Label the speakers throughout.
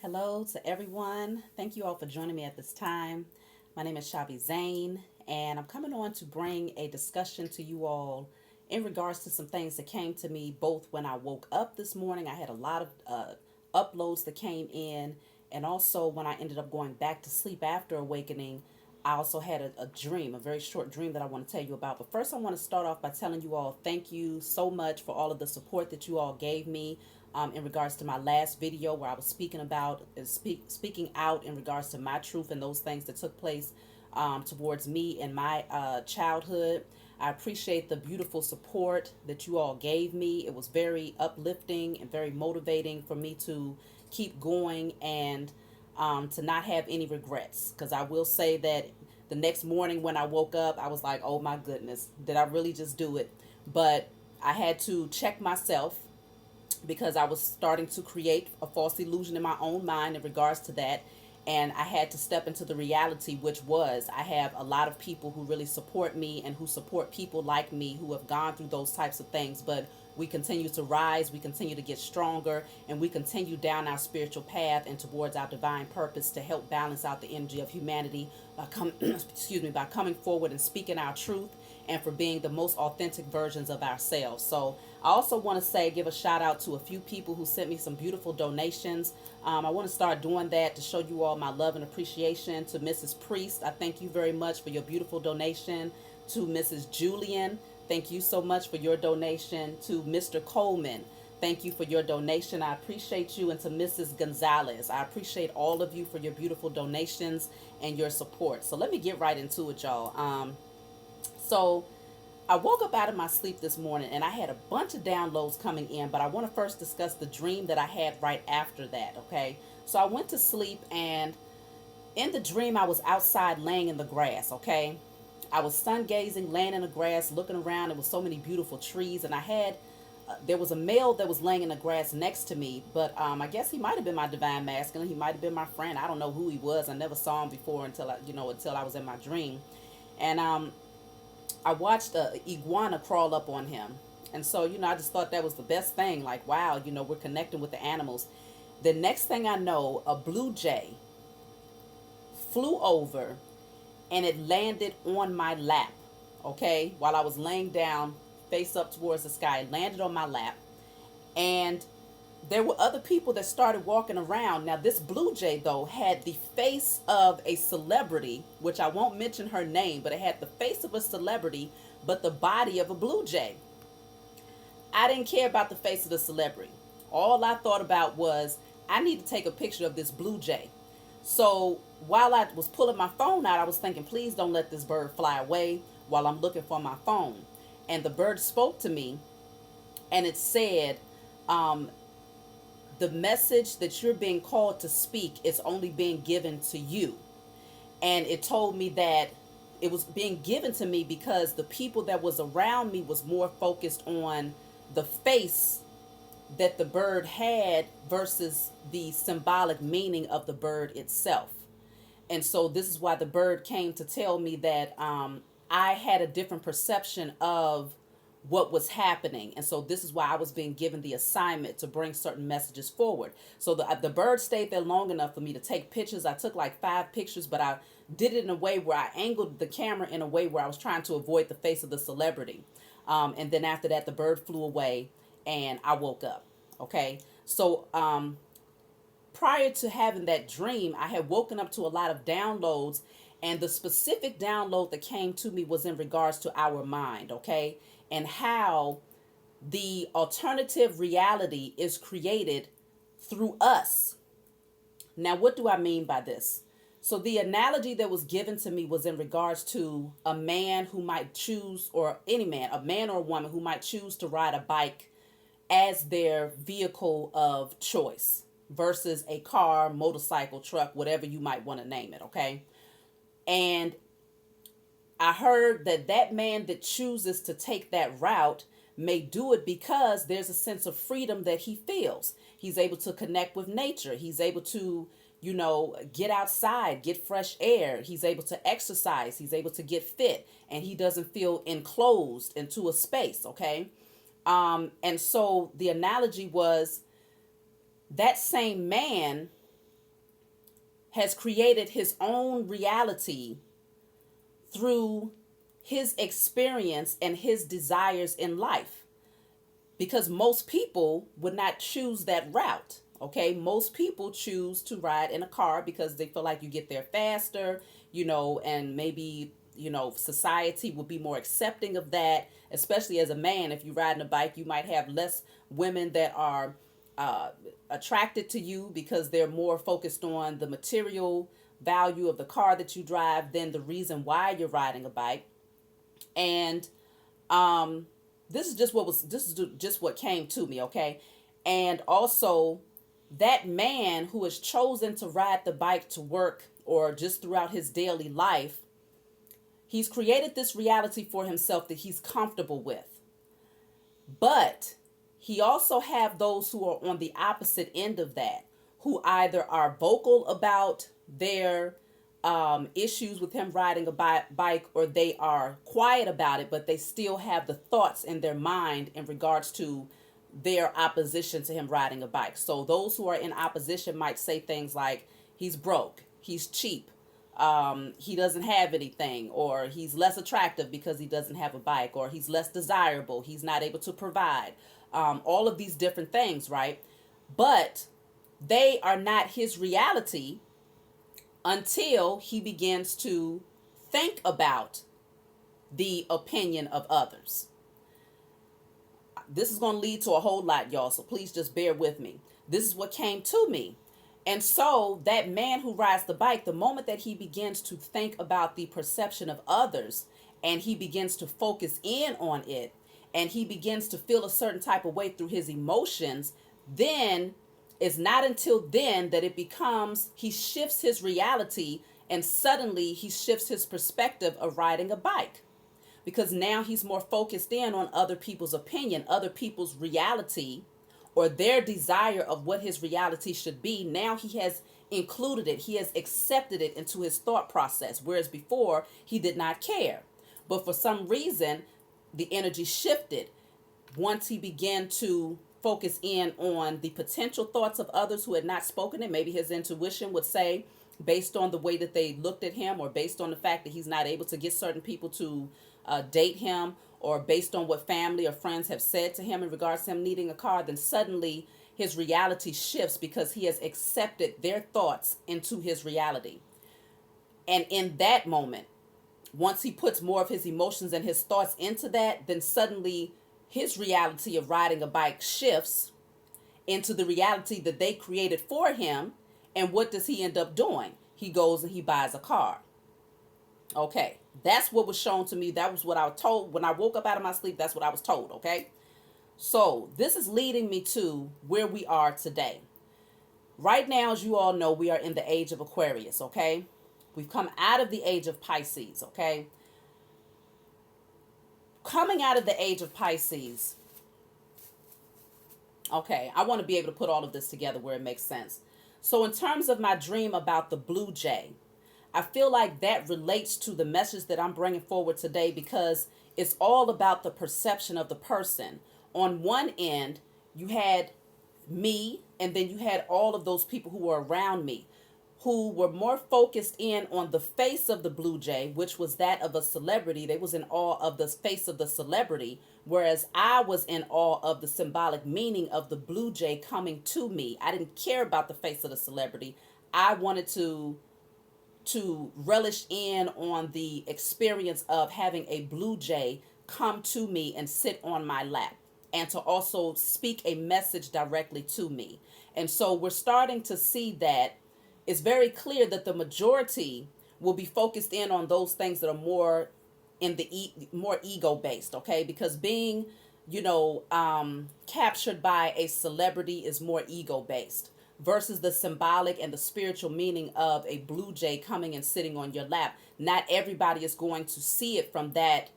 Speaker 1: Hello to everyone. Thank you all for joining me at this time. My name is Shavi Zane, and I'm coming on to bring a discussion to you all in regards to some things that came to me both when I woke up this morning. I had a lot of uploads that came in, and also when I ended up going back to sleep after awakening, I also had a dream, a very short dream that I want to tell you about. But first, I want to start off by telling you all thank you so much for all of the support that you all gave me in regards to my last video where I was speaking about speaking out in regards to my truth and those things that took place towards me in my childhood. I appreciate the beautiful support that you all gave me. It was very uplifting and very motivating for me to keep going and to not have any regrets. Because I will say that the next morning when I woke up, I was like, oh my goodness, did I really just do it? But I had to check myself because I was starting to create a false illusion in my own mind in regards to that. And I had to step into the reality, which was I have a lot of people who really support me and who support people like me who have gone through those types of things. But we continue to rise, we continue to get stronger, and we continue down our spiritual path and towards our divine purpose to help balance out the energy of humanity by by coming forward and speaking our truth and for being the most authentic versions of ourselves. So I also want to give a shout out to a few people who sent me some beautiful donations. I want to start doing that to show you all my love and appreciation. To Mrs. Priest, I thank you very much for your beautiful donation. To Mrs. Julian, thank you so much for your donation. To Mr. Coleman, thank you for your donation. I appreciate you. And to Mrs. Gonzalez, I appreciate all of you for your beautiful donations and your support. So let me get right into it, y'all. So I woke up out of my sleep this morning and I had a bunch of downloads coming in, but I want to first discuss the dream that I had right after that, okay? So I went to sleep, and in the dream I was outside laying in the grass, okay? I was sun gazing, laying in the grass, looking around. There was so many beautiful trees, and I had there was a male that was laying in the grass next to me, but I guess he might have been my divine masculine. He might have been my friend. I don't know who he was. I never saw him before until I was in my dream. And I watched a iguana crawl up on him. And so, I just thought that was the best thing. Like, wow, we're connecting with the animals. The next thing I know, a blue jay flew over and it landed on my lap, okay? While I was laying down, face up towards the sky, it landed on my lap. And there were other people that started walking around. Now, this blue jay, though, had the face of a celebrity, which I won't mention her name, but it had the face of a celebrity, but the body of a blue jay. I didn't care about the face of the celebrity. All I thought about was, I need to take a picture of this blue jay. So while I was pulling my phone out, I was thinking, please don't let this bird fly away while I'm looking for my phone. And the bird spoke to me, and it said, the message that you're being called to speak is only being given to you. And it told me that it was being given to me because the people that was around me was more focused on the face that the bird had versus the symbolic meaning of the bird itself. And so this is why the bird came to tell me that I had a different perception of what was happening. And so this is why I was being given the assignment to bring certain messages forward. So the bird stayed there long enough for me to take pictures. I took like 5 pictures, but I did it in a way where I angled the camera in a way where I was trying to avoid the face of the celebrity. And then after that, the bird flew away and I woke up. Okay. So prior to having that dream, I had woken up to a lot of downloads, and the specific download that came to me was in regards to our mind, okay? And how the alternative reality is created through us. Now, what do I mean by this? So the analogy that was given to me was in regards to a man who might choose, or any man, a man or a woman who might choose to ride a bike as their vehicle of choice versus a car, motorcycle, truck, whatever you might want to name it, okay? And I heard that man that chooses to take that route may do it because there's a sense of freedom that he feels. He's able to connect with nature. He's able to, get outside, get fresh air. He's able to exercise. He's able to get fit, and he doesn't feel enclosed into a space, okay? And so the analogy was that same man has created his own reality through his experience and his desires in life, because most people would not choose that route. Okay, most people choose to ride in a car because they feel like you get there faster, and maybe, society will be more accepting of that, especially as a man. If you ride in a bike, you might have less women that are attracted to you because they're more focused on the material value of the car that you drive than the reason why you're riding a bike. And this is just what came to me, okay? And also, that man who has chosen to ride the bike to work or just throughout his daily life, he's created this reality for himself that he's comfortable with. But he also have those who are on the opposite end of that, who either are vocal about their issues with him riding a bike, or they are quiet about it, but they still have the thoughts in their mind in regards to their opposition to him riding a bike. So those who are in opposition might say things like, he's broke, he's cheap, he doesn't have anything, or he's less attractive because he doesn't have a bike, or he's less desirable, he's not able to provide, all of these different things, right? But they are not his reality until he begins to think about the opinion of others. This is going to lead to a whole lot, y'all, so please just bear with me. This is what came to me. And so that man who rides the bike, the moment that he begins to think about the perception of others, and he begins to focus in on it, and he begins to feel a certain type of way through his emotions, then it's not until then that it becomes, he shifts his reality, and suddenly he shifts his perspective of riding a bike. Because now he's more focused in on other people's opinion, other people's reality, or their desire of what his reality should be. Now he has included it. He has accepted it into his thought process, whereas before he did not care. But for some reason, the energy shifted once he began to focus in on the potential thoughts of others who had not spoken it. Maybe his intuition would say, based on the way that they looked at him, or based on the fact that he's not able to get certain people to date him, or based on what family or friends have said to him in regards to him needing a car, then suddenly his reality shifts because he has accepted their thoughts into his reality. And in that moment, once he puts more of his emotions and his thoughts into that, then suddenly his reality of riding a bike shifts into the reality that they created for him. And what does he end up doing? He goes and he buys a car. Okay, that's what was shown to me. That was what I was told when I woke up out of my sleep. That's what I was told, okay? So this is leading me to where we are today. Right now, as you all know, we are in the age of Aquarius, okay? We've come out of the age of Pisces, okay? Coming out of the age of Pisces, okay, I want to be able to put all of this together where it makes sense. So in terms of my dream about the blue jay, I feel like that relates to the message that I'm bringing forward today, because it's all about the perception of the person. On one end, you had me, and then you had all of those people who were around me, who were more focused in on the face of the blue jay, which was that of a celebrity. They was in awe of the face of the celebrity, whereas I was in awe of the symbolic meaning of the blue jay coming to me. I didn't care about the face of the celebrity. I wanted to relish in on the experience of having a blue jay come to me and sit on my lap, and to also speak a message directly to me. And so we're starting to see that it's very clear that the majority will be focused in on those things that are more in the more ego based, okay? Because being, captured by a celebrity is more ego based, versus the symbolic and the spiritual meaning of a blue jay coming and sitting on your lap. Not everybody is going to see it from that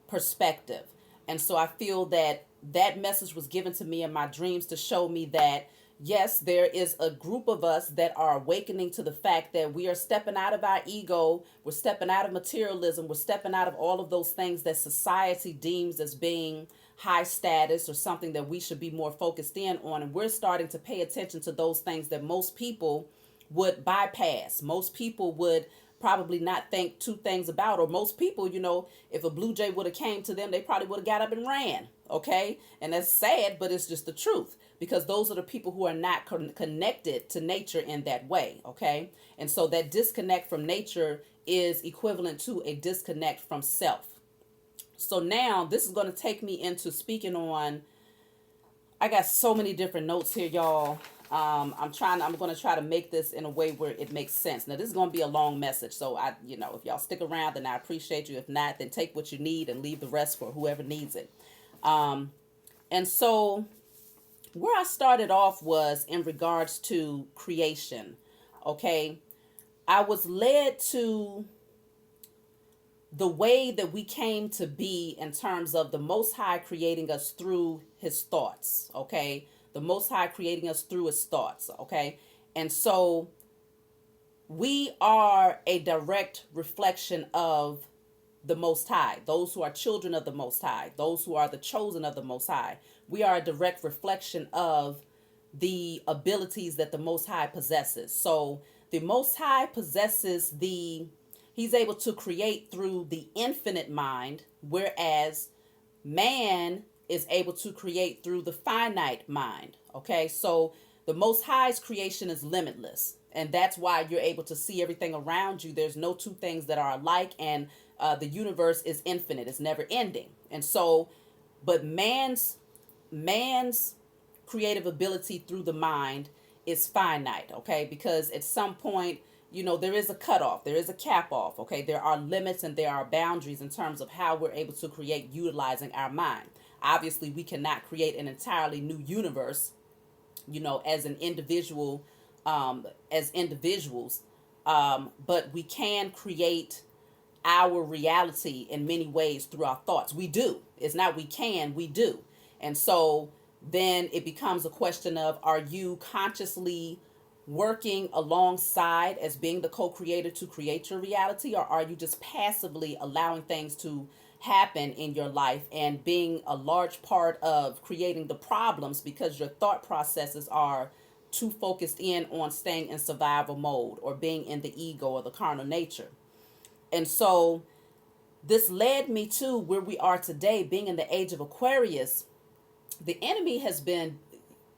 Speaker 1: perspective. And so I feel that that message was given to me in my dreams to show me that, yes, there is a group of us that are awakening to the fact that we are stepping out of our ego, we're stepping out of materialism, we're stepping out of all of those things that society deems as being high status or something that we should be more focused in on. And we're starting to pay attention to those things that most people would bypass. Most people would probably not think two things about, or most people, if a blue jay would have came to them, they probably would have got up and ran. Okay, and that's sad, but it's just the truth, because those are the people who are not connected to nature in that way. Okay, and so that disconnect from nature is equivalent to a disconnect from self. So now this is going to take me into speaking on, I got so many different notes here, y'all. I'm going to try to make this in a way where it makes sense. Now, this is going to be a long message. So if y'all stick around, then I appreciate you. If not, then take what you need and leave the rest for whoever needs it. And so where I started off was in regards to creation. Okay. I was led to the way that we came to be in terms of the Most High creating us through his thoughts. Okay. The Most High creating us through his thoughts. Okay. And so we are a direct reflection of the Most High, those who are children of the Most High, those who are the chosen of the Most High. We are a direct reflection of the abilities that the Most High possesses. So the Most High possesses he's able to create through the infinite mind, whereas man is able to create through the finite mind. Okay, so the Most High's creation is limitless, and that's why you're able to see everything around you. There's no two things that are alike, and the universe is infinite; it's never ending. And so, but man's creative ability through the mind is finite. Okay, because at some point, there is a cutoff, there is a cap off. Okay, there are limits and there are boundaries in terms of how we're able to create utilizing our mind. Obviously, we cannot create an entirely new universe, as an individual, as individuals, but we can create our reality in many ways through our thoughts. We do. It's not we can, we do. And so then it becomes a question of, are you consciously working alongside as being the co-creator to create your reality, or are you just passively allowing things to happen in your life and being a large part of creating the problems because your thought processes are too focused in on staying in survival mode or being in the ego or the carnal nature? And so this led me to where we are today, being in the age of Aquarius. The enemy has been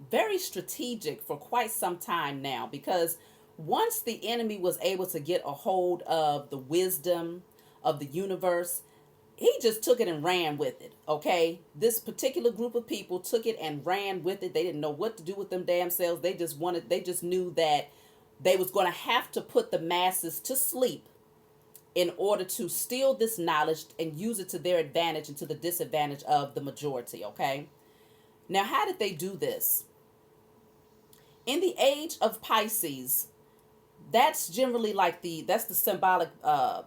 Speaker 1: very strategic for quite some time now, because once the enemy was able to get a hold of the wisdom of the universe, he just took it and ran with it. Okay, this particular group of people took it and ran with it. They didn't know what to do with them damn selves. They just knew that they was going to have to put the masses to sleep in order to steal this knowledge and use it to their advantage and to the disadvantage of the majority. Okay, now how did they do this? In the age of Pisces, that's generally like that's symbolic of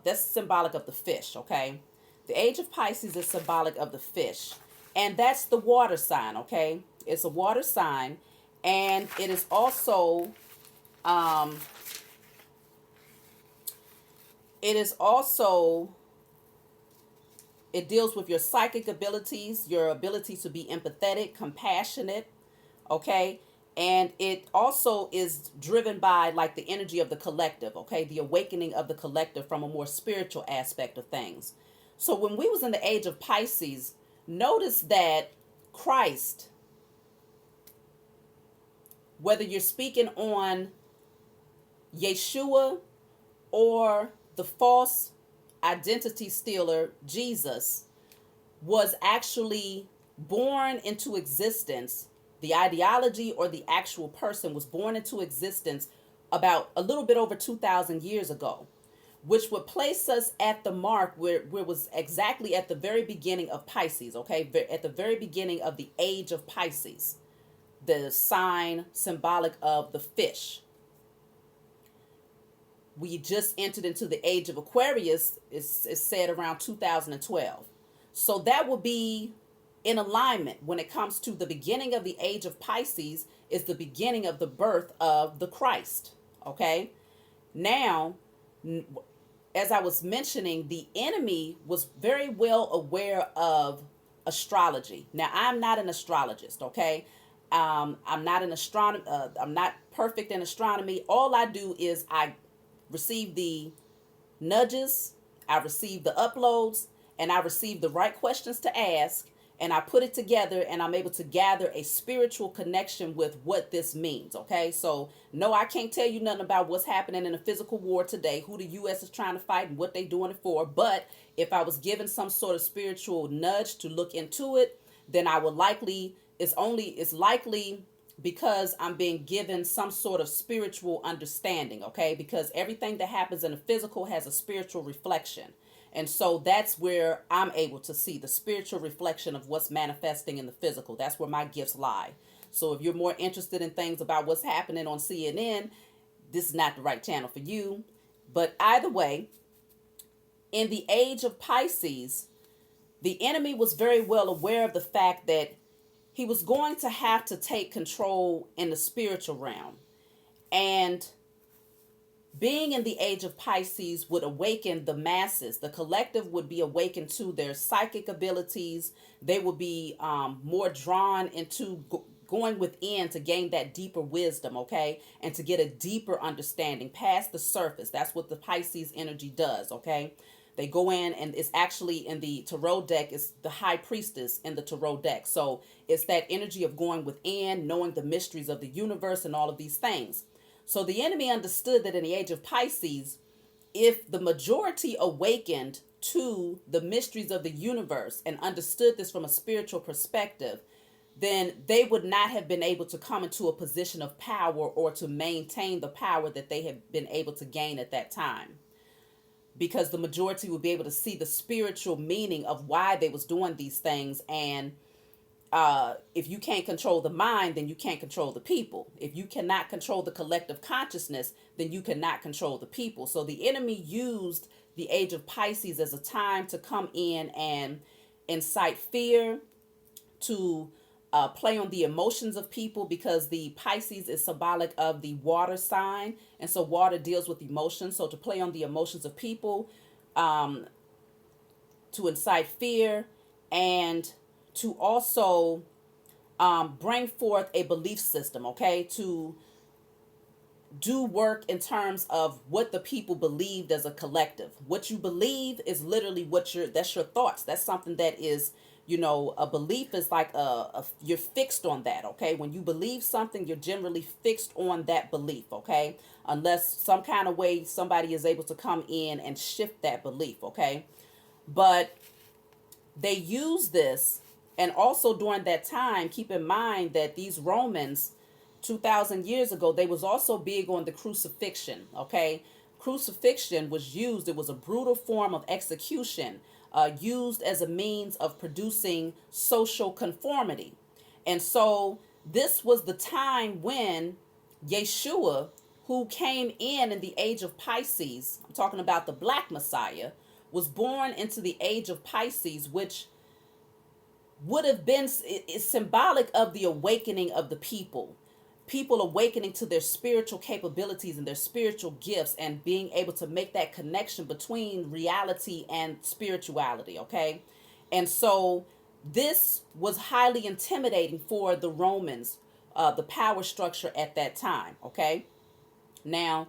Speaker 1: the fish. Okay, the age of Pisces is symbolic of the fish, and that's the water sign. Okay, it's a water sign, and it is also it deals with your psychic abilities, your ability to be empathetic, compassionate. Okay, and it also is driven by like the energy of the collective. Okay, the awakening of the collective from a more spiritual aspect of things. So when we was in the age of Pisces, notice that Christ, whether you're speaking on Yeshua or the false identity stealer Jesus, was actually born into existence. The ideology or the actual person was born into existence about a little bit over 2,000 years ago, which would place us at the mark where it was exactly at the very beginning of Pisces. Okay, at the very beginning of the age of Pisces, the sign symbolic of the fish. We just entered into the age of Aquarius, is said around 2012. So that will be in alignment when it comes to the beginning of the age of Pisces is the beginning of the birth of the Christ. Okay. Now, as I was mentioning, the enemy was very well aware of astrology. Now, I'm not an astrologist. Okay. I'm not an astronomer. I'm not perfect in astronomy. All I do is I receive the nudges, I receive the uploads, and I receive the right questions to ask, and I put it together, and I'm able to gather a spiritual connection with what this means. Okay, so no, I can't tell you nothing about what's happening in a physical war today, who the U.S. is trying to fight, and what they're doing it for. But if I was given some sort of spiritual nudge to look into it, then I would likely, it's likely because I'm being given some sort of spiritual understanding, okay? Because everything that happens in the physical has a spiritual reflection. And so that's where I'm able to see the spiritual reflection of what's manifesting in the physical. That's where my gifts lie. So if you're more interested in things about what's happening on CNN, this is not the right channel for you. But either way, in the age of Pisces, the enemy was very well aware of the fact that he was going to have to take control in the spiritual realm. And being in the age of Pisces would awaken the masses. The collective would be awakened to their psychic abilities. They would be more drawn into going within to gain that deeper wisdom, okay? And to get a deeper understanding past the surface. That's what the Pisces energy does, okay? They go in, and it's actually in the tarot deck, it's the high priestess in the tarot deck. So it's that energy of going within, knowing the mysteries of the universe and all of these things. So the enemy understood that in the age of Pisces, if the majority awakened to the mysteries of the universe and understood this from a spiritual perspective, then they would not have been able to come into a position of power or to maintain the power that they had been able to gain at that time. Because the majority would be able to see the spiritual meaning of why they was doing these things. And if you can't control the mind, then you can't control the people. If you cannot control the collective consciousness, then you cannot control the people. So the enemy used the age of Pisces as a time to come in and incite fear, to play on the emotions of people, because the Pisces is symbolic of the water sign, and so water deals with emotions. So to play on the emotions of people, to incite fear, and to also bring forth a belief system, okay? To do work in terms of what the people believed as a collective. What you believe is literally that's your thoughts. That's something that is, a belief is like you're fixed on that, okay? When you believe something, you're generally fixed on that belief, okay? Unless some kind of way somebody is able to come in and shift that belief, okay? But they use this, and also during that time, keep in mind that these Romans, 2,000 years ago, they was also big on the crucifixion, okay? Crucifixion was used, it was a brutal form of execution, used as a means of producing social conformity. And so this was the time when Yeshua, who came in the age of Pisces, I'm talking about the Black Messiah, was born into the age of Pisces, which would have been, it's symbolic of the awakening of the people. People awakening to their spiritual capabilities and their spiritual gifts, and being able to make that connection between reality and spirituality, okay? And so this was highly intimidating for the Romans, the power structure at that time, okay? Now,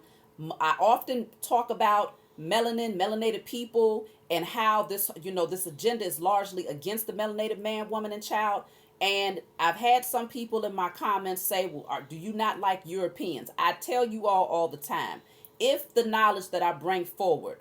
Speaker 1: I often talk about melanated people, and how this, this agenda is largely against the melanated man, woman, and child. And I've had some people in my comments say, well, do you not like Europeans? I tell you all the time, if the knowledge that I bring forward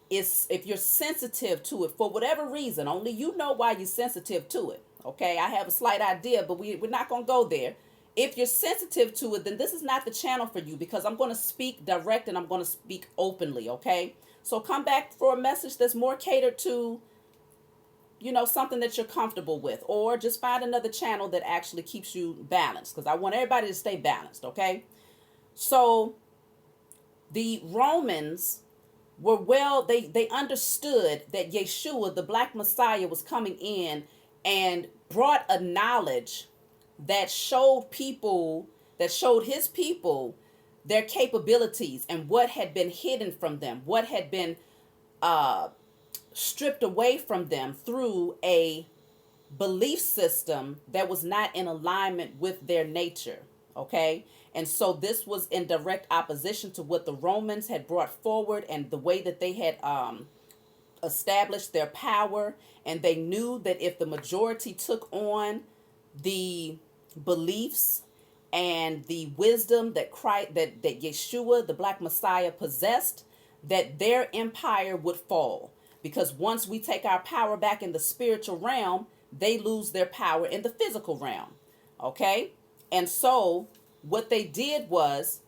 Speaker 1: is, if you're sensitive to it for whatever reason, only you know why you're sensitive to it. Okay, I have a slight idea, but we're not going to go there. If you're sensitive to it, then this is not the channel for you, because I'm going to speak direct and I'm going to speak openly, okay? So come back for a message that's more catered to, something that you're comfortable with, or just find another channel that actually keeps you balanced, because I want everybody to stay balanced, okay? So the Romans were they understood that Yeshua, the Black Messiah, was coming in and brought a knowledge that showed his people their capabilities and what had been hidden from them, what had been stripped away from them through a belief system that was not in alignment with their nature. Okay. And so this was in direct opposition to what the Romans had brought forward and the way that they had established their power. And they knew that if the majority took on the beliefs and the wisdom that Christ, that Yeshua, the Black Messiah, possessed, that their empire would fall. Because once we take our power back in the spiritual realm, they lose their power in the physical realm. Okay? And so what they did was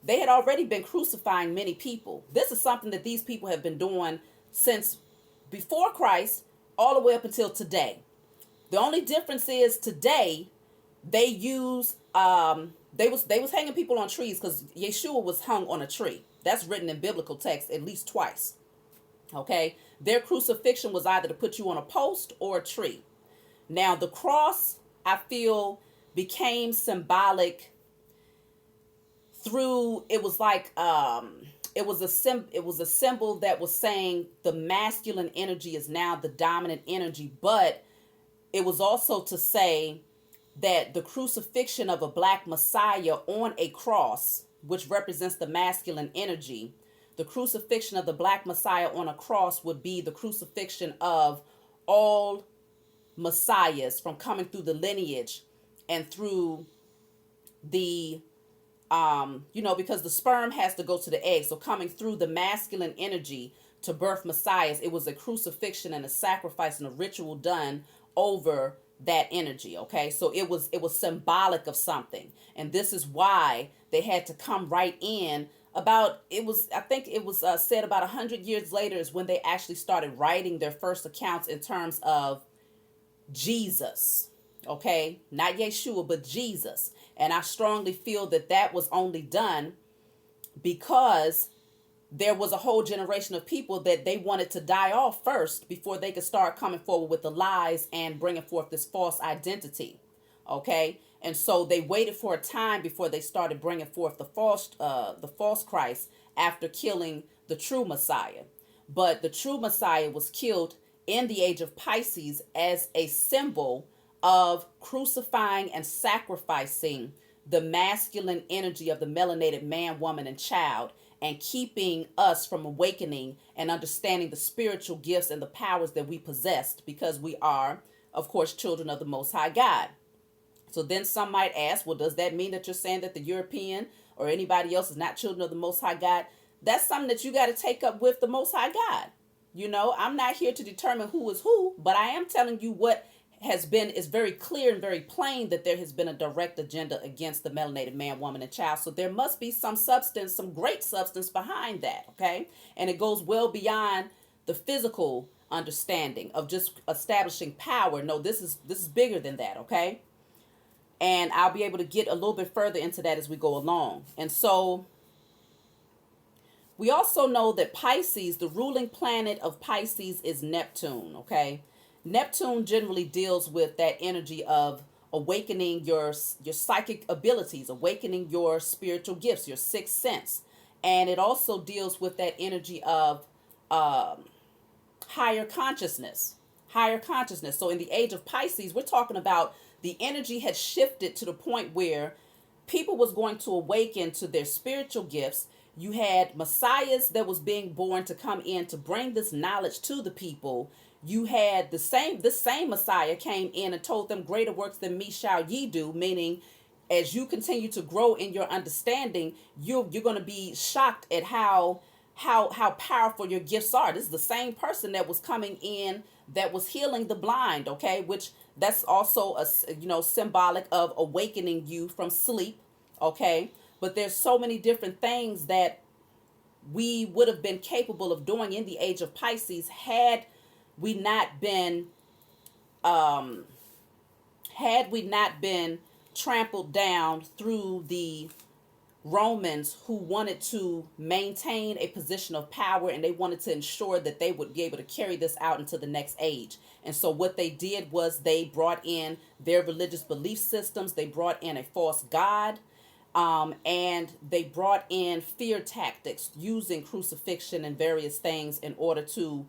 Speaker 1: they had already been crucifying many people. This is something that these people have been doing since before Christ all the way up until today. The only difference is today they use they was hanging people on trees because Yeshua was hung on a tree. That's written in biblical text at least twice. Okay? Their crucifixion was either to put you on a post or a tree. Now the cross, I feel, became symbolic through, it was like it was a symbol that was saying the masculine energy is now the dominant energy, but it was also to say that the crucifixion of a Black Messiah on a cross, which represents the masculine energy, the crucifixion of the Black Messiah on a cross would be the crucifixion of all messiahs from coming through the lineage and through the because the sperm has to go to the egg. So coming through the masculine energy to birth messiahs, it was a crucifixion and a sacrifice and a ritual done over that energy. Okay, so it was symbolic of something, and this is why they had to come right in. I think it was said about 100 years later is when they actually started writing their first accounts in terms of Jesus. Okay, not Yeshua, but Jesus. And I strongly feel that that was only done because there was a whole generation of people that they wanted to die off first before they could start coming forward with the lies and bringing forth this false identity. Okay, and so they waited for a time before they started bringing forth the false Christ after killing the true Messiah. But the true Messiah was killed in the age of Pisces as a symbol of crucifying and sacrificing the masculine energy of the melanated man, woman, and child, and keeping us from awakening and understanding the spiritual gifts and the powers that we possessed, because we are, of course, children of the Most High God. So then some might ask, well, does that mean that you're saying that the European or anybody else is not children of the Most High God? That's something that you got to take up with the Most High God. I'm not here to determine who is who, but I am telling you what is very clear and very plain, that there has been a direct agenda against the melanated man, woman, and child. So there must be some substance, some great substance behind that. Okay. And it goes well beyond the physical understanding of just establishing power. No, this is bigger than that. Okay. And I'll be able to get a little bit further into that as we go along. And so we also know that Pisces, the ruling planet of Pisces, is Neptune. Okay. Neptune generally deals with that energy of awakening your psychic abilities, awakening your spiritual gifts, your sixth sense. And it also deals with that energy of higher consciousness. So in the age of Pisces, we're talking about the energy had shifted to the point where people was going to awaken to their spiritual gifts. You had messiahs that was being born to come in to bring this knowledge to the people. You had the same Messiah came in and told them, greater works than me shall ye do, meaning as you continue to grow in your understanding, you're going to be shocked at how powerful your gifts are. This is the same person that was coming in that was healing the blind, okay, which that's also a symbolic of awakening you from sleep, okay? But there's so many different things that we would have been capable of doing in the age of Pisces had we not been trampled down through the Romans, who wanted to maintain a position of power, and they wanted to ensure that they would be able to carry this out into the next age. And so what they did was they brought in their religious belief systems. They brought in a false god, and they brought in fear tactics using crucifixion and various things in order to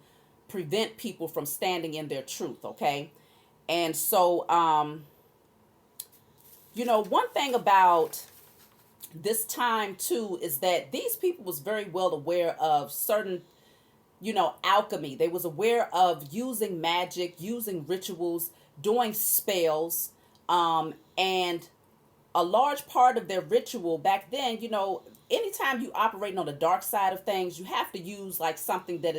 Speaker 1: prevent people from standing in their truth, okay? And so, one thing about this time too is that these people was very well aware of certain, alchemy. They was aware of using magic, using rituals, doing spells, and a large part of their ritual back then, anytime you operating on the dark side of things, you have to use like something that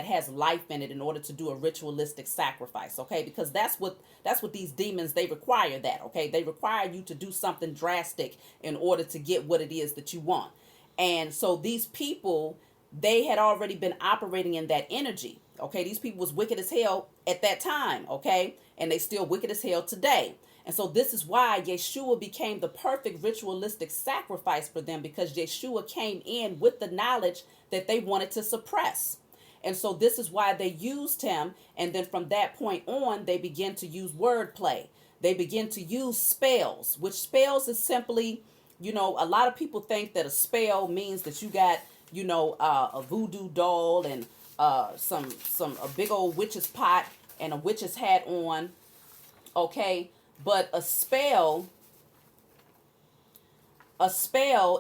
Speaker 1: has life in it in order to do a ritualistic sacrifice, okay? Because that's what these demons, they require that, okay? They require you to do something drastic in order to get what it is that you want. And so these people, they had already been operating in that energy, okay? These people was wicked as hell at that time, okay? And they still wicked as hell today. And so this is why Yeshua became the perfect ritualistic sacrifice for them, because Yeshua came in with the knowledge that they wanted to suppress. And so this is why they used him. And then from that point on, they begin to use wordplay. They begin to use spells, which spells is simply, a lot of people think that a spell means that you got, a voodoo doll and a big old witch's pot and a witch's hat on, okay? But a spell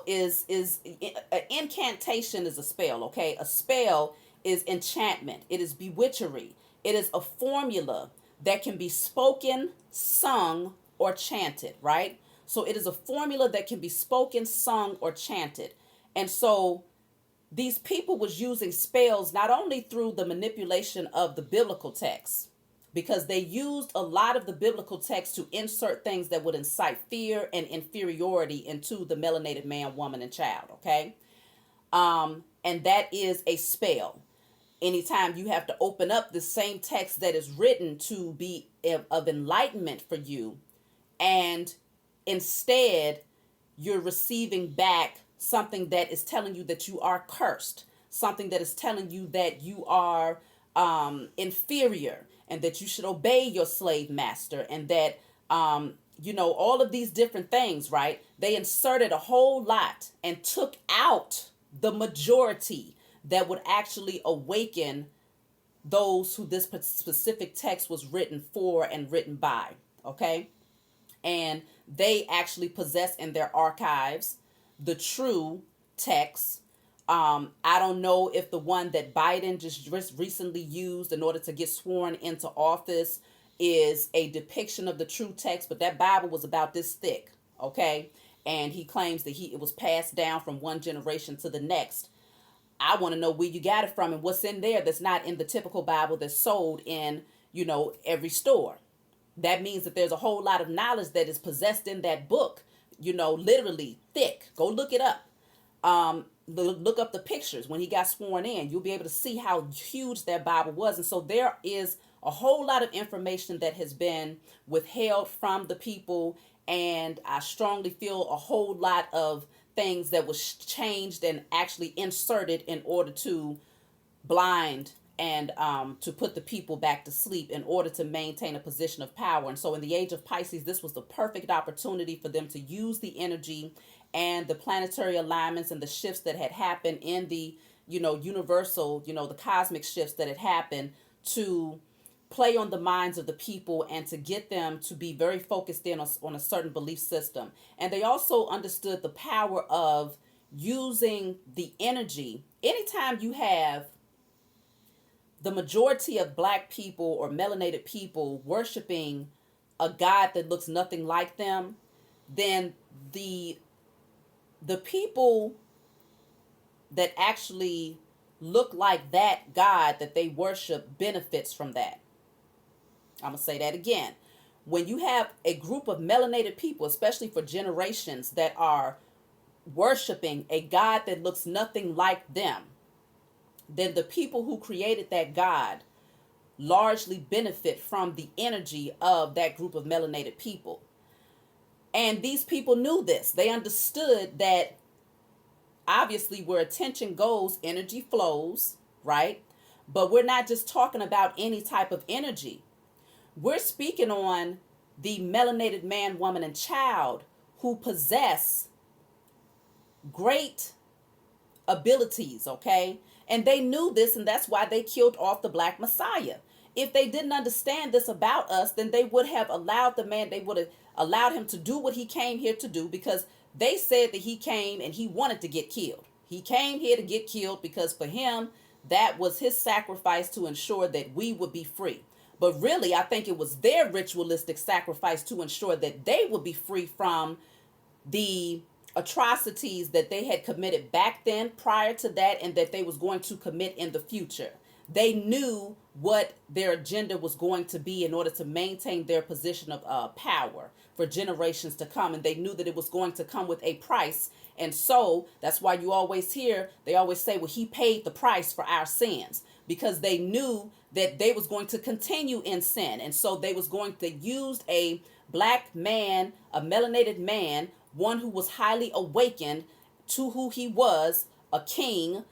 Speaker 1: is an incantation is a spell, okay? A spell is enchantment. It is bewitchery. It is a formula that can be spoken, sung, or chanted, right? So it is a formula that can be spoken, sung, or chanted. And so these people was using spells not only through the manipulation of the biblical text, because they used a lot of the biblical text to insert things that would incite fear and inferiority into the melanated man, woman, and child, okay? And that is a spell. Anytime you have to open up the same text that is written to be of enlightenment for you, and instead you're receiving back something that is telling you that you are cursed, something that is telling you that you are inferior, and that you should obey your slave master, and that all of these different things, right? They inserted a whole lot and took out the majority that would actually awaken those who this specific text was written for and written by, okay? And they actually possess in their archives the true text. I don't know if the one that Biden just recently used in order to get sworn into office is a depiction of the true text, but that Bible was about this thick, okay? And he claims that it was passed down from one generation to the next. I want to know where you got it from and what's in there that's not in the typical Bible that's sold in, every store. That means that there's a whole lot of knowledge that is possessed in that book, literally thick. Go look it up. Look up the pictures when he got sworn in. You'll be able to see how huge that Bible was. And so there is a whole lot of information that has been withheld from the people. And I strongly feel a whole lot of things that was changed and actually inserted in order to blind and to put the people back to sleep in order to maintain a position of power. And so in the age of Pisces, this was the perfect opportunity for them to use the energy and the planetary alignments and the shifts that had happened in the, universal, the cosmic shifts that had happened, to play on the minds of the people and to get them to be very focused in on a certain belief system. And they also understood the power of using the energy. Anytime you have the majority of black people or melanated people worshiping a God that looks nothing like them, then the people that actually look like that God that they worship benefits from that. I'm going to say that again. When you have a group of melanated people, especially for generations, that are worshiping a God that looks nothing like them, then the people who created that God largely benefit from the energy of that group of melanated people. And these people knew this. They understood that obviously where attention goes, energy flows, right? But we're not just talking about any type of energy. We're speaking on the melanated man, woman, and child who possess great abilities, okay? And they knew this, and that's why they killed off the Black Messiah. if they didn't understand this about us, then they would have allowed the man, they would have allowed him to do what he came here to do, because they said that he came and he wanted to get killed. He came here to get killed because for him, that was his sacrifice to ensure that we would be free. But really, I think it was their ritualistic sacrifice to ensure that they would be free from the atrocities that they had committed back then prior to that, and that they was going to commit in the future. They knew what their agenda was going to be in order to maintain their position of power for generations to come. And they knew that it was going to come with a price. And so that's why you always hear, they always say, well, he paid the price for our sins, because they knew that they was going to continue in sin. And so they was going to use a black man, a melanated man, one who was highly awakened to who he was, a king,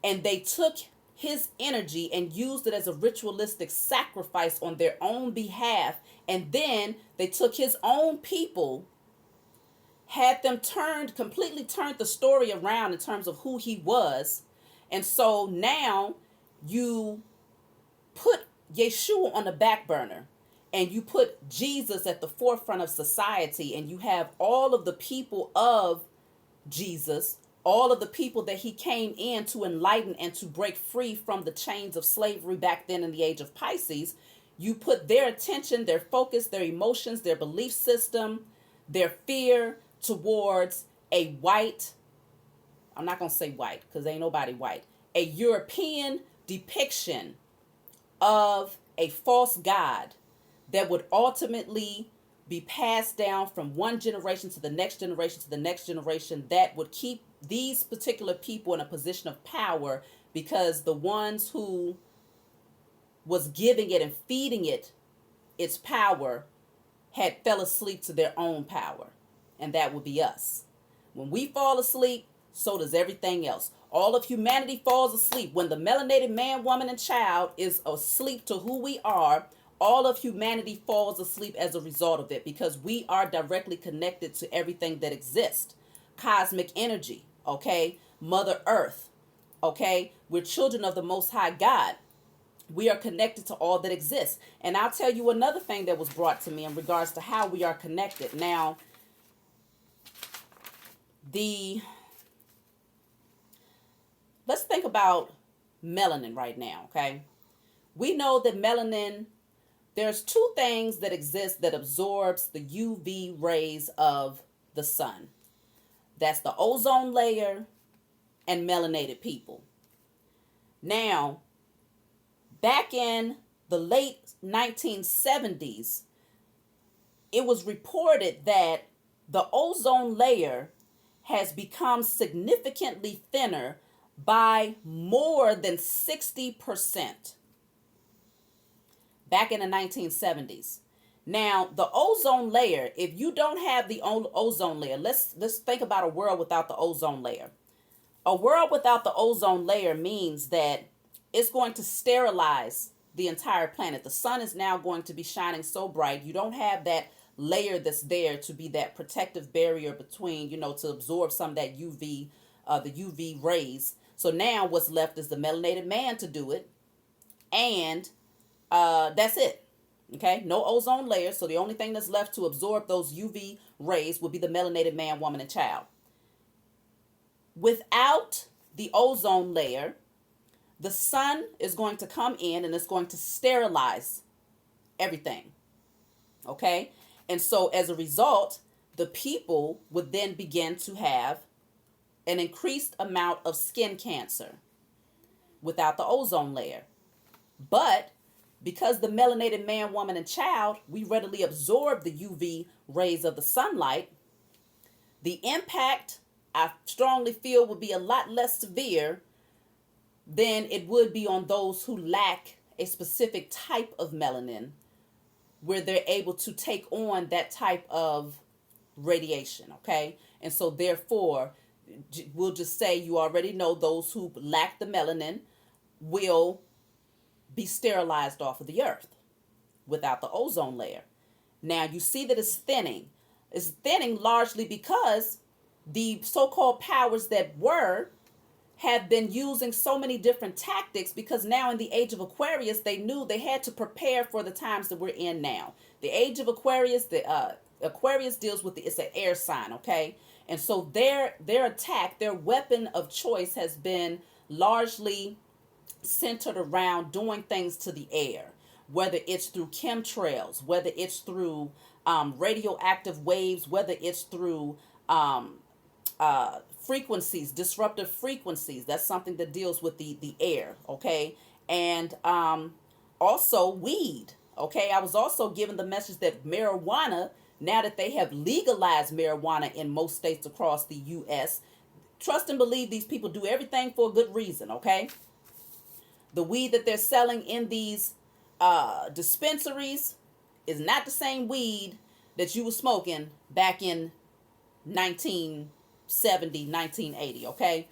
Speaker 1: and they took his energy and used it as a ritualistic sacrifice on their own behalf. And then they took his own people, had them completely turned the story around in terms of who he was. And so now you put Yeshua on the back burner, and you put Jesus at the forefront of society, and you have all of the people of Jesus, all of the people that he came in to enlighten and to break free from the chains of slavery back then in the age of Pisces. You put their attention, their focus, their emotions, their belief system, their fear towards a white, I'm not going to say white because ain't nobody white, a European depiction of a false god that would ultimately be passed down from one generation to the next generation to the next generation, that would keep these particular people in a position of power, because the ones who was giving it and feeding it its power had fell asleep to their own power, and that would be us. When we fall asleep, so does everything else. All of humanity falls asleep. When the melanated man, woman, and child is asleep to who we are, all of humanity falls asleep as a result of it, because we are directly connected to everything that exists. Cosmic energy, okay? Mother Earth, okay? We're children of the Most High God. We are connected to all that exists. And I'll tell you another thing that was brought to me in regards to how we are connected. Now, let's think about melanin right now, okay? We know that melanin, there's two things that exist that absorbs the UV rays of the sun. That's the ozone layer and melanated people. Now, back in the late 1970s, it was reported that the ozone layer has become significantly thinner by more than 60%. Back in the 1970s. Now, the ozone layer, if you don't have the ozone layer, let's think about a world without the ozone layer. A world without the ozone layer means that it's going to sterilize the entire planet. The sun is now going to be shining so bright. You don't have that layer that's there to be that protective barrier between, to absorb some of that UV, the UV rays. So now what's left is the melanated man to do it. And that's it. Okay, no ozone layer. So the only thing that's left to absorb those UV rays would be the melanated man, woman, and child. Without the ozone layer, the sun is going to come in and it's going to sterilize everything. Okay, and so as a result, the people would then begin to have an increased amount of skin cancer without the ozone layer. But because the melanated man, woman, and child, we readily absorb the UV rays of the sunlight, the impact, I strongly feel, would be a lot less severe than it would be on those who lack a specific type of melanin, where they're able to take on that type of radiation, okay? And so therefore, we'll just say, you already know, those who lack the melanin will be sterilized off of the earth without the ozone layer. Now you see that it's thinning. It's thinning largely because the so-called powers that were have been using so many different tactics, because now in the age of Aquarius, they knew they had to prepare for the times that we're in now. The age of Aquarius, the Aquarius deals with it's an air sign, okay? And so their attack, their weapon of choice has been largely centered around doing things to the air, whether it's through chemtrails, whether it's through radioactive waves, whether it's through frequencies, disruptive frequencies. That's something that deals with the air, okay? And also weed, okay? I was also given the message that marijuana, now that they have legalized marijuana in most states across the U.S., trust and believe these people do everything for a good reason, okay? The weed that they're selling in these dispensaries is not the same weed that you were smoking back in 1970, 1980, okay?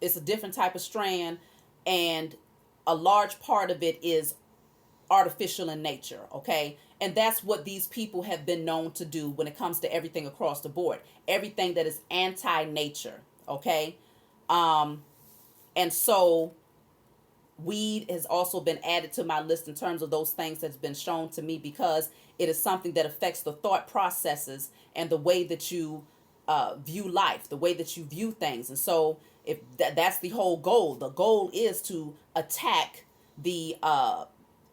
Speaker 1: It's a different type of strand, and a large part of it is artificial in nature, okay? And that's what these people have been known to do when it comes to everything across the board. Everything that is anti-nature, okay? And so weed has also been added to my list in terms of those things that's been shown to me, because it is something that affects the thought processes and the way that you view life, the way that you view things. And so if that's the whole goal. The goal is to attack the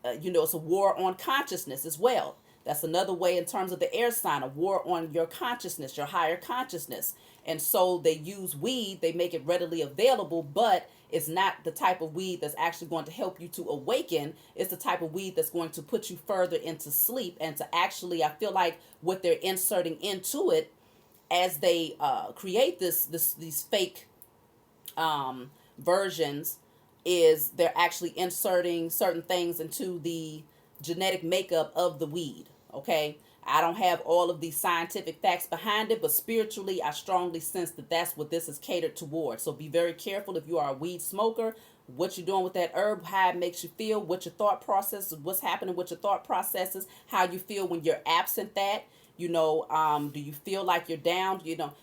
Speaker 1: it's a war on consciousness as well. That's another way in terms of the air sign, a war on your consciousness, your higher consciousness. And so they use weed, they make it readily available, but it's not the type of weed that's actually going to help you to awaken. It's the type of weed that's going to put you further into sleep, and to actually, I feel like what they're inserting into it as they create these fake versions, is they're actually inserting certain things into the genetic makeup of the weed, okay? I don't have all of the scientific facts behind it, but spiritually, I strongly sense that that's what this is catered towards. So be very careful if you are a weed smoker, what you're doing with that herb, how it makes you feel, what your thought process is, what's happening with your thought processes, how you feel when you're absent that. Do you feel like you're down?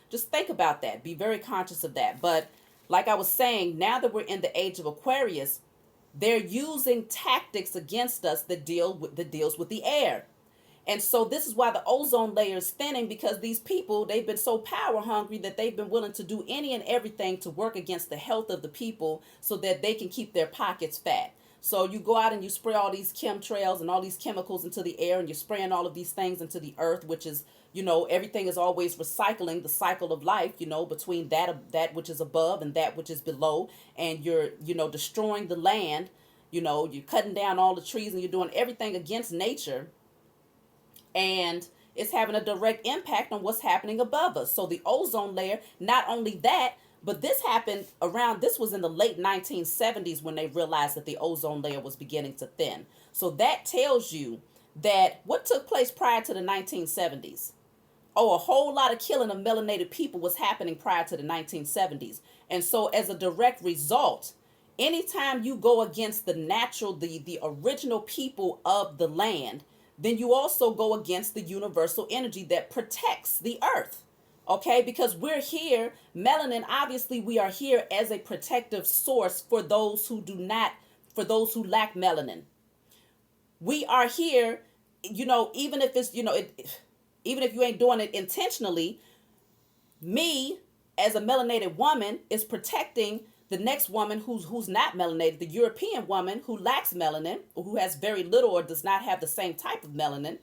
Speaker 1: Just think about that. Be very conscious of that. But like I was saying, now that we're in the age of Aquarius, they're using tactics against us that deals with the air. And so this is why the ozone layer is thinning, because these people, they've been so power hungry that they've been willing to do any and everything to work against the health of the people so that they can keep their pockets fat. So you go out and you spray all these chemtrails and all these chemicals into the air, and you're spraying all of these things into the earth, which is, everything is always recycling the cycle of life, between that which is above and that which is below. And you're, destroying the land, you're cutting down all the trees, and you're doing everything against nature. And it's having a direct impact on what's happening above us. So the ozone layer, not only that, but this was in the late 1970s when they realized that the ozone layer was beginning to thin. So that tells you that what took place prior to the 1970s? Oh, a whole lot of killing of melanated people was happening prior to the 1970s. And so as a direct result, anytime you go against the natural, the original people of the land, then you also go against the universal energy that protects the earth. Okay, because we're here, melanin, obviously we are here as a protective source for those who lack melanin. We are here, even if it's, even if you ain't doing it intentionally, me as a melanated woman is protecting the next woman who's not melanated, the European woman who lacks melanin, or who has very little or does not have the same type of melanin,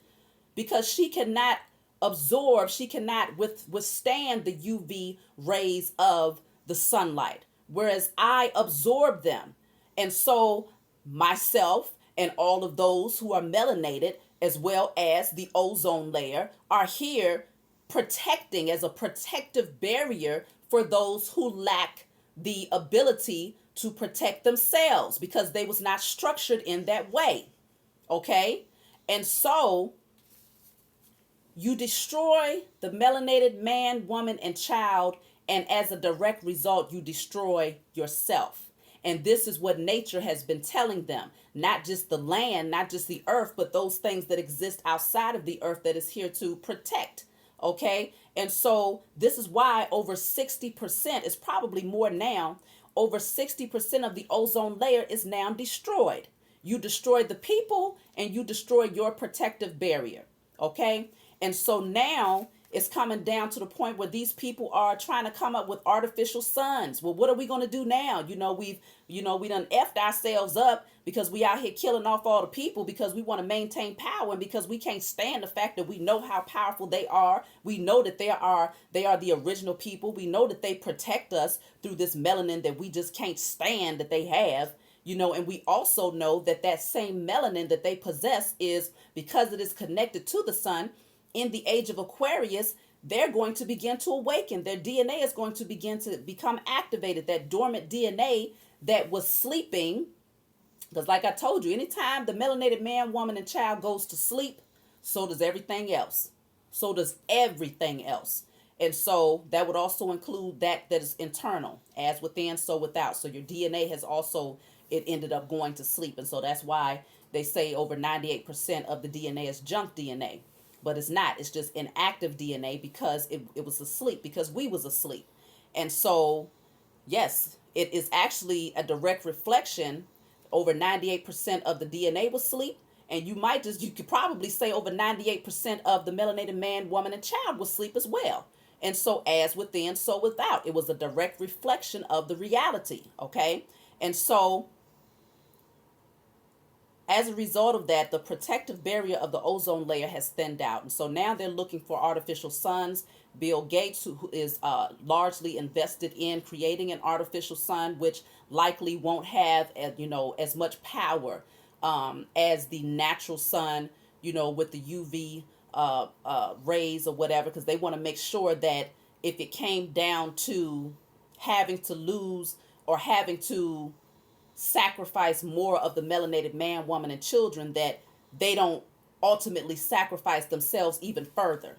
Speaker 1: because she cannot withstand the UV rays of the sunlight, whereas I absorb them. And so myself and all of those who are melanated, as well as the ozone layer, are here protecting as a protective barrier for those who lack the ability to protect themselves, because they was not structured in that way. Okay? And so you destroy the melanated man, woman, and child, and as a direct result, you destroy yourself. And this is what nature has been telling them. Not just the land, not just the earth, but those things that exist outside of the earth that is here to protect. Okay? And so this is why over 60%, it's probably more now, over 60% of the ozone layer is now destroyed. You destroyed the people and you destroyed your protective barrier. Okay? And so now it's coming down to the point where these people are trying to come up with artificial suns. Well, what are we going to do now? We done effed ourselves up because we out here killing off all the people because we want to maintain power and because we can't stand the fact that we know how powerful they are. We know that they are the original people. We know that they protect us through this melanin that we just can't stand that they have. And we also know that that same melanin that they possess is, because it is connected to the sun, in the age of Aquarius, they're going to begin to awaken. Their DNA is going to begin to become activated. That dormant DNA that was sleeping, because like I told you, anytime the melanated man, woman, and child goes to sleep, so does everything else. So does everything else. And so that would also include that is internal, as within, so without. So your DNA has also, it ended up going to sleep. And so that's why they say over 98% of the DNA is junk DNA. But it's not. It's just inactive DNA because it was asleep, because we was asleep. And so, yes, it is actually a direct reflection. Over 98% of the DNA was asleep. And you could probably say over 98% of the melanated man, woman, and child was asleep as well. And so as within, so without. It was a direct reflection of the reality. Okay? And so as a result of that, the protective barrier of the ozone layer has thinned out. And so now they're looking for artificial suns. Bill Gates, who is largely invested in creating an artificial sun, which likely won't have, as much power as the natural sun, with the UV rays or whatever, because they want to make sure that if it came down to having to lose or having to sacrifice more of the melanated man, woman, and children, that they don't ultimately sacrifice themselves even further,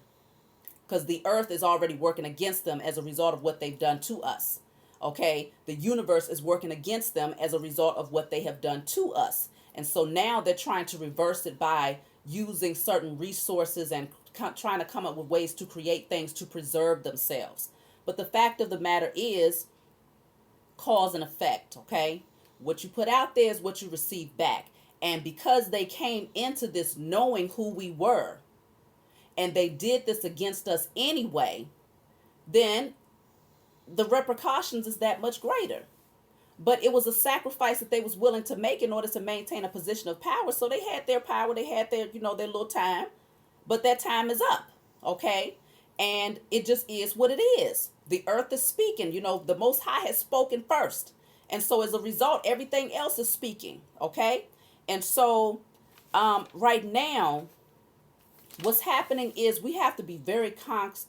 Speaker 1: because the earth is already working against them as a result of what they've done to us. Okay, the universe is working against them as a result of what they have done to us. And so now they're trying to reverse it by using certain resources and trying to come up with ways to create things to preserve themselves. But the fact of the matter is cause and effect. Okay, what you put out there is what you receive back. And because they came into this knowing who we were, and they did this against us anyway, then the repercussions is that much greater. But it was a sacrifice that they was willing to make in order to maintain a position of power. So they had their power, they had their, their little time, but that time is up. Okay? And it just is what it is. The earth is speaking, the Most High has spoken first. And so as a result, everything else is speaking. Okay? And so right now, what's happening is we have to be very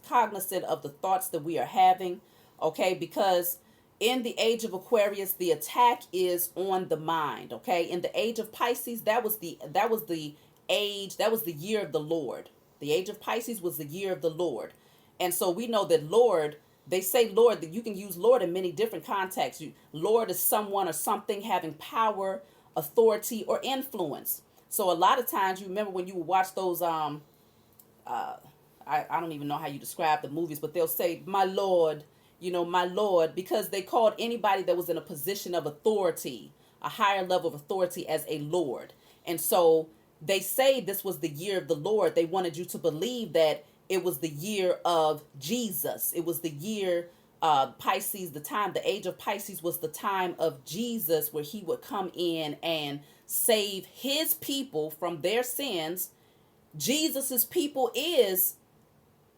Speaker 1: cognizant of the thoughts that we are having. Okay? Because in the age of Aquarius, the attack is on the mind. Okay? In the age of Pisces, that was the year of the Lord. The age of Pisces was the year of the Lord. And so we know that Lord, they say Lord, that you can use Lord in many different contexts. Lord is someone or something having power, authority, or influence. So a lot of times, you remember when you would watch those, I don't even know how you describe the movies, but they'll say, my Lord, my Lord, because they called anybody that was in a position of authority, a higher level of authority, as a Lord. And so they say this was the year of the Lord. They wanted you to believe that it was the year of Jesus. It was the year, Pisces, the age of Pisces was the time of Jesus, where he would come in and save his people from their sins. Jesus's people is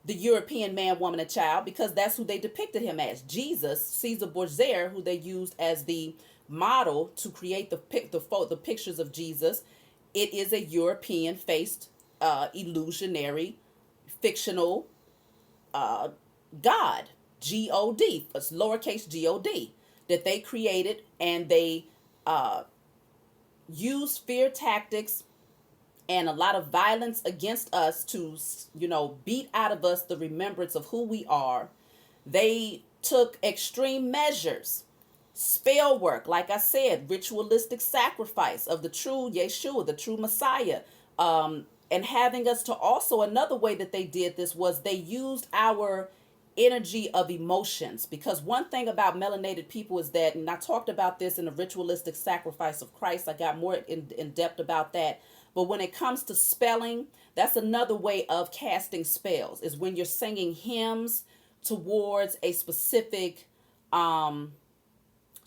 Speaker 1: the European man, woman, and child, because that's who they depicted him as. Jesus, Caesar Borgia, who they used as the model to create the pictures of Jesus. It is a European-faced, illusionary, fictional God, G-O-D, it's lowercase G-O-D, that they created, and they used fear tactics and a lot of violence against us to, beat out of us the remembrance of who we are. They took extreme measures, spell work, like I said, ritualistic sacrifice of the true Yeshua, the true Messiah, and having us to also, another way that they did this was they used our energy of emotions, because one thing about melanated people is that, and I talked about this in the ritualistic sacrifice of Christ, I got more in depth about that, but when it comes to spelling, that's another way of casting spells, is when you're singing hymns towards a specific um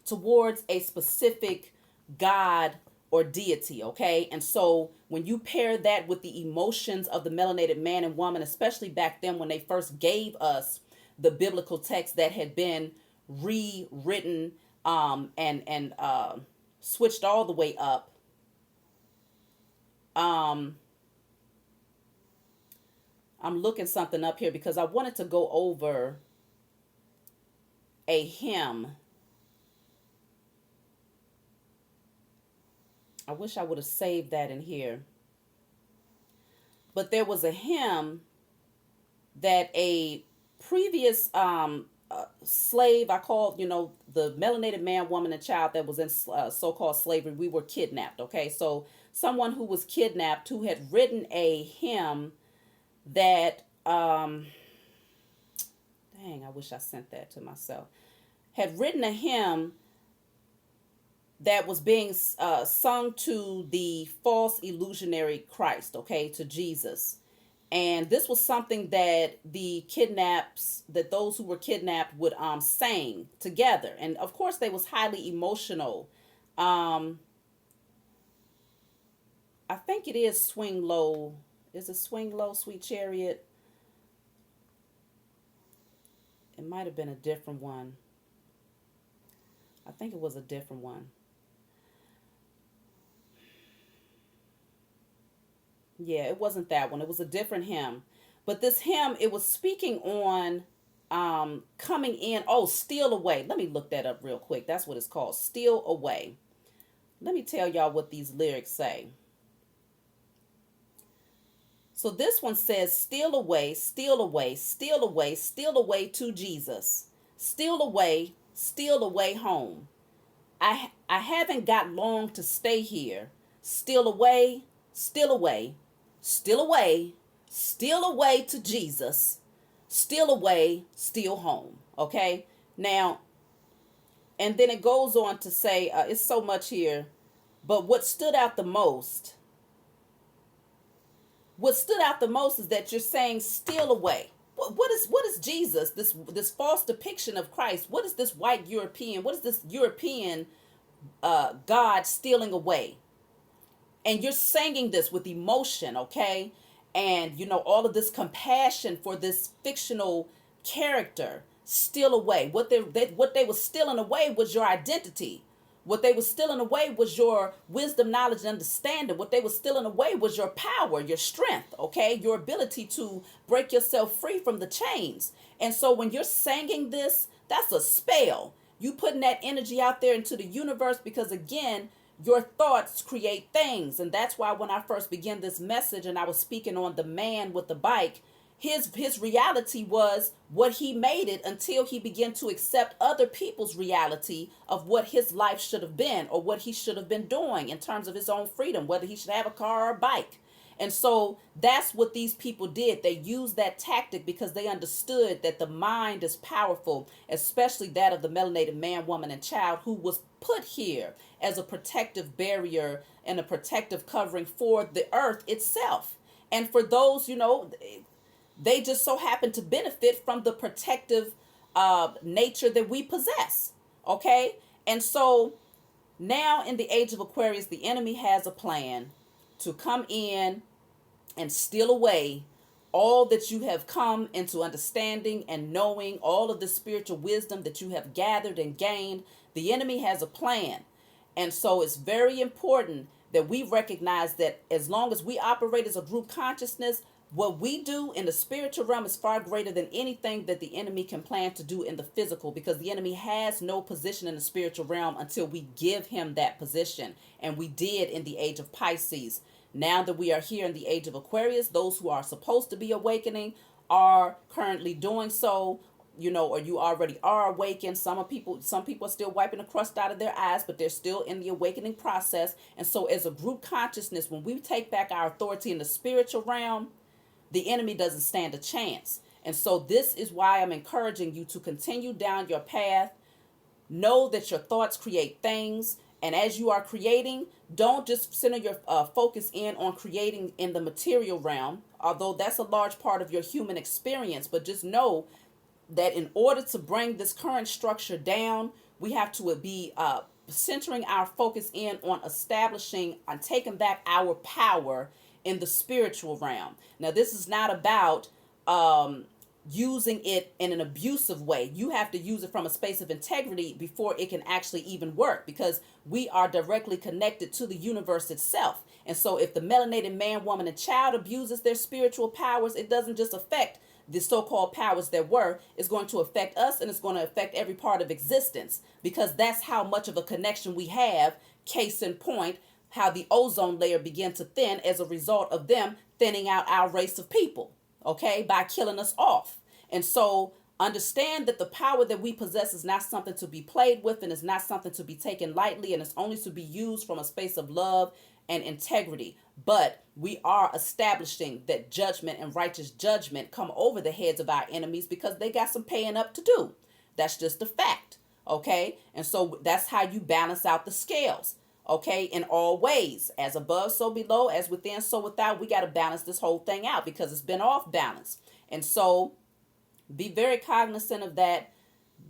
Speaker 1: towards a specific God or deity, okay? And so when you pair that with the emotions of the melanated man and woman, especially back then when they first gave us the biblical text that had been rewritten and switched all the way up, um, I'm looking something up here because I wanted to go over a hymn. I wish I would have saved that in here. But there was a hymn that a previous slave, I called, the melanated man, woman, and child that was in so-called slavery, we were kidnapped, okay? So someone who was kidnapped who had written a hymn that, dang, I wish I sent that to myself, had written a hymn that was being sung to the false illusionary Christ, okay, to Jesus. And this was something that those who were kidnapped would sing together. And of course they was highly emotional. I think it is Swing Low. Is it Swing Low, Sweet Chariot? It might have been a different one. I think it was a different one. Yeah, it wasn't that one. It was a different hymn. But this hymn, it was speaking on coming in. Oh, Steal Away. Let me look that up real quick. That's what it's called. Steal Away. Let me tell y'all what these lyrics say. So this one says, steal away, steal away, steal away, steal away to Jesus. Steal away home. I haven't got long to stay here. Steal away, steal away, steal away, steal away to Jesus. Steal away, steal home. Okay? Now, and then it goes on to say, it's so much here, but what stood out the most is that you're saying steal away. What is Jesus? This false depiction of Christ. What is this white European? What is this European God stealing away? And you're singing this with emotion, okay? And all of this compassion for this fictional character. Steal away. What they were stealing away was your identity. What they were stealing away was your wisdom, knowledge, and understanding. What they were stealing away was your power, your strength, okay? Your ability to break yourself free from the chains. And so when you're singing this, that's a spell. You putting that energy out there into the universe because, again, your thoughts create things. And that's why when I first began this message and I was speaking on the man with the bike, his reality was what he made it until he began to accept other people's reality of what his life should have been or what he should have been doing in terms of his own freedom, whether he should have a car or a bike. And so that's what these people did. They used that tactic because they understood that the mind is powerful, especially that of the melanated man, woman, and child who was put here as a protective barrier and a protective covering for the earth itself. And for those, they just so happen to benefit from the protective nature that we possess. Okay? And so now in the age of Aquarius, the enemy has a plan to come in and steal away all that you have come into understanding and knowing, all of the spiritual wisdom that you have gathered and gained. The enemy has a plan. And so it's very important that we recognize that as long as we operate as a group consciousness, what we do in the spiritual realm is far greater than anything that the enemy can plan to do in the physical, because the enemy has no position in the spiritual realm until we give him that position. And we did in the age of Pisces. Now that we are here in the age of Aquarius, those who are supposed to be awakening are currently doing so. or you already are awakened. Some people are still wiping the crust out of their eyes, but they're still in the awakening process. And so as a group consciousness, when we take back our authority in the spiritual realm, the enemy doesn't stand a chance. And so this is why I'm encouraging you to continue down your path. Know that your thoughts create things. And as you are creating, don't just center your focus in on creating in the material realm, although that's a large part of your human experience. But just know that in order to bring this current structure down, we have to be centering our focus in on establishing and taking back our power in the spiritual realm. Now, this is not about using it in an abusive way. You have to use it from a space of integrity before it can actually even work, because we are directly connected to the universe itself. And so if the melanated man, woman, and child abuses their spiritual powers, it doesn't just affect the so-called powers that were. It's going to affect us, and it's going to affect every part of existence, because that's how much of a connection we have. Case in point, how the ozone layer began to thin as a result of them thinning out our race of people, okay, by killing us off. And so understand that the power that we possess is not something to be played with, and it's not something to be taken lightly, and it's only to be used from a space of love and integrity. But we are establishing that judgment and righteous judgment come over the heads of our enemies, because they got some paying up to do. That's just a fact, okay? And so that's how you balance out the scales, okay, in all ways. As above, so below, as within, so without. We got to balance this whole thing out, because it's been off balance. And so be very cognizant of that.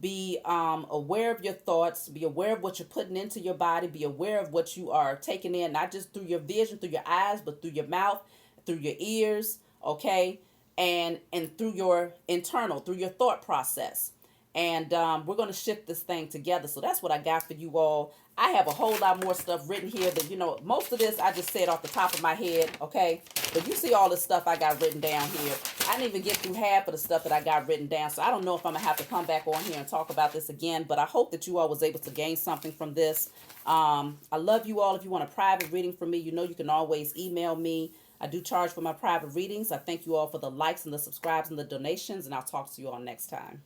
Speaker 1: Be aware of your thoughts. Be aware of what you're putting into your body. Be aware of what you are taking in, not just through your vision, through your eyes, but through your mouth, through your ears, okay, and through your internal, through your thought process. And we're going to shift this thing together. So that's what I got for you all. I have a whole lot more stuff written here that, most of this I just said off the top of my head, okay? But you see all the stuff I got written down here. I didn't even get through half of the stuff that I got written down. So I don't know if I'm going to have to come back on here and talk about this again. But I hope that you all was able to gain something from this. I love you all. If you want a private reading from me, you can always email me. I do charge for my private readings. I thank you all for the likes and the subscribes and the donations. And I'll talk to you all next time.